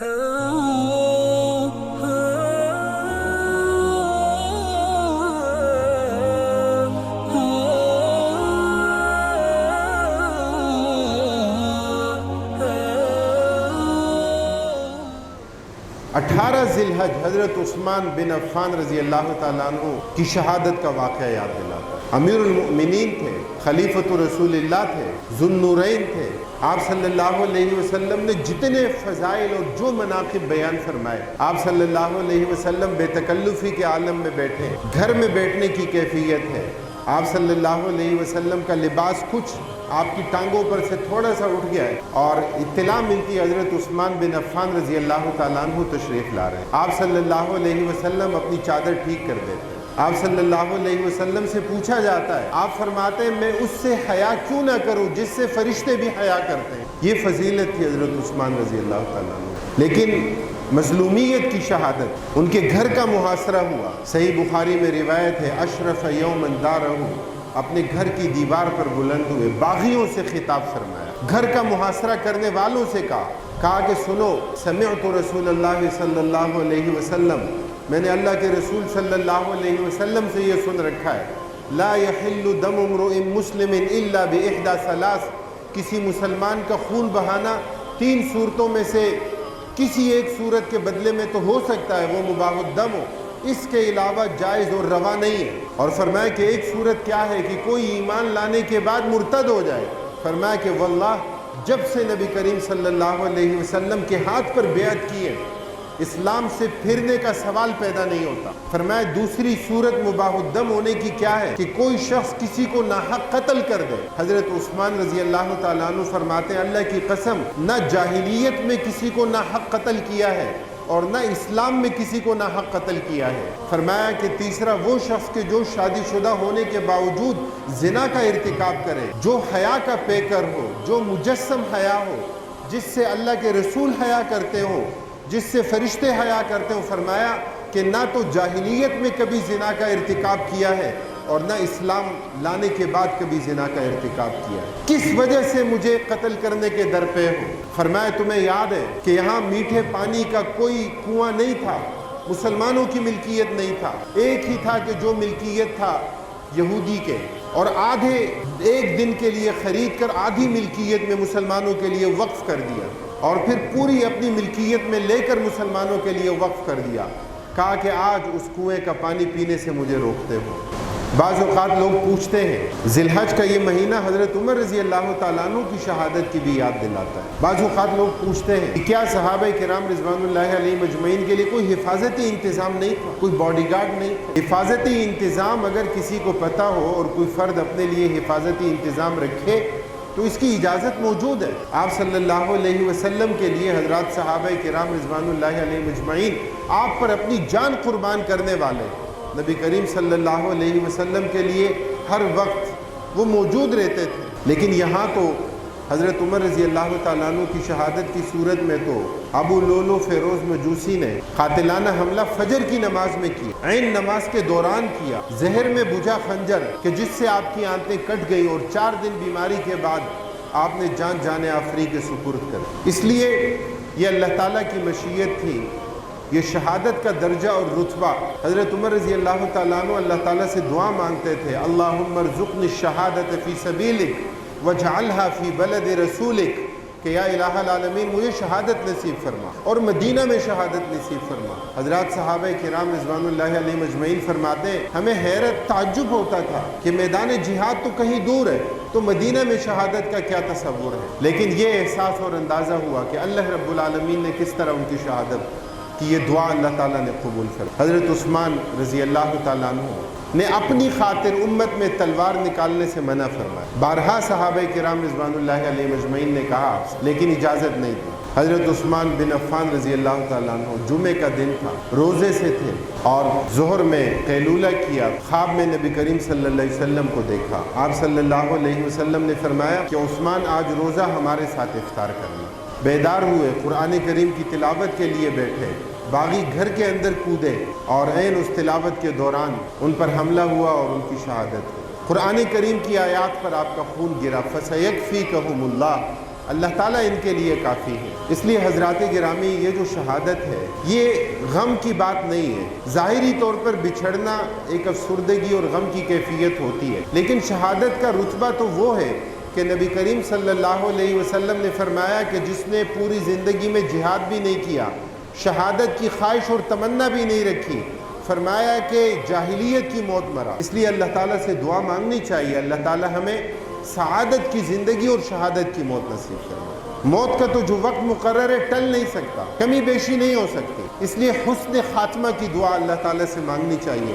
ذی الحج حضرت عثمان بن عفان رضی اللہ تعالیٰ عنہ کی شہادت کا واقعہ یاد دلاتا ہے۔ امیر المؤمنین تھے، خلیفۃ رسول اللہ تھے، ذو النورین تھے۔ آپ صلی اللہ علیہ وسلم نے جتنے فضائل اور جو مناقب بیان فرمائے، آپ صلی اللہ علیہ وسلم بے تکلفی کے عالم میں بیٹھے، گھر میں بیٹھنے کی کیفیت ہے۔ آپ صلی اللہ علیہ وسلم کا لباس کچھ آپ کی ٹانگوں پر سے تھوڑا سا اٹھ گیا ہے، اور اطلاع ملتی ہے حضرت عثمان بن عفان رضی اللہ تعالیٰ عنہ تشریف لا رہے ہیں۔ آپ صلی اللہ علیہ وسلم اپنی چادر ٹھیک کر دیتے ہیں۔ آپ صلی اللہ علیہ وسلم سے پوچھا جاتا ہے، آپ فرماتے ہیں میں اس سے حیا کیوں نہ کروں جس سے فرشتے بھی حیا کرتے ہیں۔ یہ فضیلت تھی حضرت عثمان رضی اللہ تعالیٰ عنہ۔ لیکن مظلومیت کی شہادت، ان کے گھر کا محاصرہ ہوا۔ صحیح بخاری میں روایت ہے، اشرف یوما دارہ، اپنے گھر کی دیوار پر بلند ہوئے، باغیوں سے خطاب فرمایا، گھر کا محاصرہ کرنے والوں سے کہا کہ سنو، سمعت رسول اللہ صلی اللہ علیہ وسلم، میں نے اللہ کے رسول صلی اللہ علیہ وسلم سے یہ سن رکھا ہے، لا یحل دم امرؤ مسلم الا باحدى ثلاث، کسی مسلمان کا خون بہانا تین صورتوں میں سے کسی ایک صورت کے بدلے میں تو ہو سکتا ہے، وہ مباح الدم ہو، اس کے علاوہ جائز اور روا نہیں ہے۔ اور فرمایا کہ ایک صورت کیا ہے کہ کوئی ایمان لانے کے بعد مرتد ہو جائے۔ فرمایا کہ واللہ جب سے نبی کریم صلی اللہ علیہ وسلم کے ہاتھ پر بیعت کی ہے، اسلام سے پھرنے کا سوال پیدا نہیں ہوتا۔ فرمایا دوسری صورت مباح الدم ہونے کی کیا ہے کہ کوئی شخص کسی کو ناحق قتل کر دے۔ حضرت عثمان رضی اللہ تعالیٰ عنہ فرماتے ہیں، اللہ کی قسم، نہ جاہلیت میں کسی کو ناحق قتل کیا ہے اور نہ اسلام میں کسی کو ناحق قتل کیا ہے۔ فرمایا کہ تیسرا وہ شخص کے جو شادی شدہ ہونے کے باوجود زنا کا ارتکاب کرے، جو حیا کا پیکر ہو، جو مجسم حیا ہو، جس سے اللہ کے رسول حیا کرتے ہو، جس سے فرشتے حیا کرتے ہو۔ فرمایا کہ نہ تو جاہلیت میں کبھی زنا کا ارتکاب کیا ہے اور نہ اسلام لانے کے بعد کبھی زنا کا ارتکاب کیا ہے۔ کس وجہ سے مجھے قتل کرنے کے در پہ ہو؟ فرمایا تمہیں یاد ہے کہ یہاں میٹھے پانی کا کوئی کنواں نہیں تھا، مسلمانوں کی ملکیت نہیں تھا، ایک ہی تھا کہ جو ملکیت تھا یہودی کے، اور آدھے ایک دن کے لیے خرید کر آدھی ملکیت میں مسلمانوں کے لیے وقف کر دیا، اور پھر پوری اپنی ملکیت میں لے کر مسلمانوں کے لیے وقف کر دیا۔ کہا کہ آج اس کنویں کا پانی پینے سے مجھے روکتے ہو۔ بعض اوقات لوگ پوچھتے ہیں، ذی الحج کا یہ مہینہ حضرت عمر رضی اللہ تعالیٰ عنہ کی شہادت کی بھی یاد دلاتا ہے۔ بعض اوقات لوگ پوچھتے ہیں کہ کیا صحابہ کرام رضوان اللہ علیہ مجمعین کے لیے کوئی حفاظتی انتظام نہیں تھا، کوئی باڈی گارڈ نہیں تھا؟ حفاظتی انتظام اگر کسی کو پتہ ہو اور کوئی فرد اپنے لیے حفاظتی انتظام رکھے تو اس کی اجازت موجود ہے۔ آپ صلی اللہ علیہ وسلم کے لیے حضرات صحابہ کرام رضوان اللہ علیہ مجمعین آپ پر اپنی جان قربان کرنے والے نبی کریم صلی اللہ علیہ وسلم کے لیے ہر وقت وہ موجود رہتے تھے۔ لیکن یہاں تو حضرت عمر رضی اللہ تعالیٰ عنہ کی شہادت کی صورت میں تو ابو لولو فیروز مجوسی نے قاتلانہ حملہ فجر کی نماز میں کیا، عین نماز کے دوران کیا، زہر میں بجھا خنجر کہ جس سے آپ کی آنتیں کٹ گئی، اور 4 دن بیماری کے بعد آپ نے جان آفری کے سپرد کر۔ اس لیے یہ اللہ تعالیٰ کی مشیت تھی، یہ شہادت کا درجہ اور رتبہ۔ حضرت عمر رضی اللہ تعالیٰ عنہ اللہ تعالیٰ سے دعا مانگتے تھے، اللہم ارزقنی الشہادۃ فی سبیلک وجعلہا فی بلد رسولک، کہ یا الہ العالمین مجھے شہادت نصیب فرما اور مدینہ میں شہادت نصیب فرما۔ حضرات صحابہ کرام رضوان اللہ علیہ مجمعین فرماتے ہیں، ہمیں حیرت تعجب ہوتا تھا کہ میدان جہاد تو کہیں دور ہے، تو مدینہ میں شہادت کا کیا تصور ہے؟ لیکن یہ احساس اور اندازہ ہوا کہ اللہ رب العالمین نے کس طرح ان کی شہادت کی، یہ دعا اللہ تعالیٰ نے قبول کر۔ حضرت عثمان رضی اللہ تعالیٰ عنہ نے اپنی خاطر امت میں تلوار نکالنے سے منع فرمایا۔ بارہا صحابہ کرام رضوان اللہ علیہ مجمعین نے کہا لیکن اجازت نہیں دی۔ حضرت عثمان بن عفان رضی اللہ تعالیٰ عنہ جمعے کا دن تھا، روزے سے تھے، اور ظہر میں قیلولہ کیا، خواب میں نبی کریم صلی اللہ علیہ وسلم کو دیکھا۔ آپ صلی اللہ علیہ وسلم نے فرمایا کہ عثمان آج روزہ ہمارے ساتھ افطار کرنا۔ بیدار ہوئے، قرآن کریم کی تلاوت کے لیے بیٹھے، باغی گھر کے اندر کودے، اور عین اس تلاوت کے دوران ان پر حملہ ہوا اور ان کی شہادت ہوئی۔ قرآن کریم کی آیات پر آپ کا خون گرا، فَسَيَكْفِيكَهُمُ اللَّهُ، اللہ تعالیٰ ان کے لیے کافی ہے۔ اس لیے حضرات گرامی، یہ جو شہادت ہے یہ غم کی بات نہیں ہے۔ ظاہری طور پر بچھڑنا ایک افسردگی اور غم کی کیفیت ہوتی ہے، لیکن شہادت کا رتبہ تو وہ ہے کہ نبی کریم صلی اللہ علیہ وسلم نے فرمایا کہ جس نے پوری زندگی میں جہاد بھی نہیں کیا، شہادت کی خواہش اور تمنا بھی نہیں رکھی، فرمایا کہ جاہلیت کی موت مرا۔ اس لیے اللہ تعالیٰ سے دعا مانگنی چاہیے، اللہ تعالیٰ ہمیں سعادت کی زندگی اور شہادت کی موت نصیب فرمائے۔ موت کا تو جو وقت مقرر ہے ٹل نہیں سکتا، کمی بیشی نہیں ہو سکتی، اس لیے حسن خاتمہ کی دعا اللہ تعالیٰ سے مانگنی چاہیے۔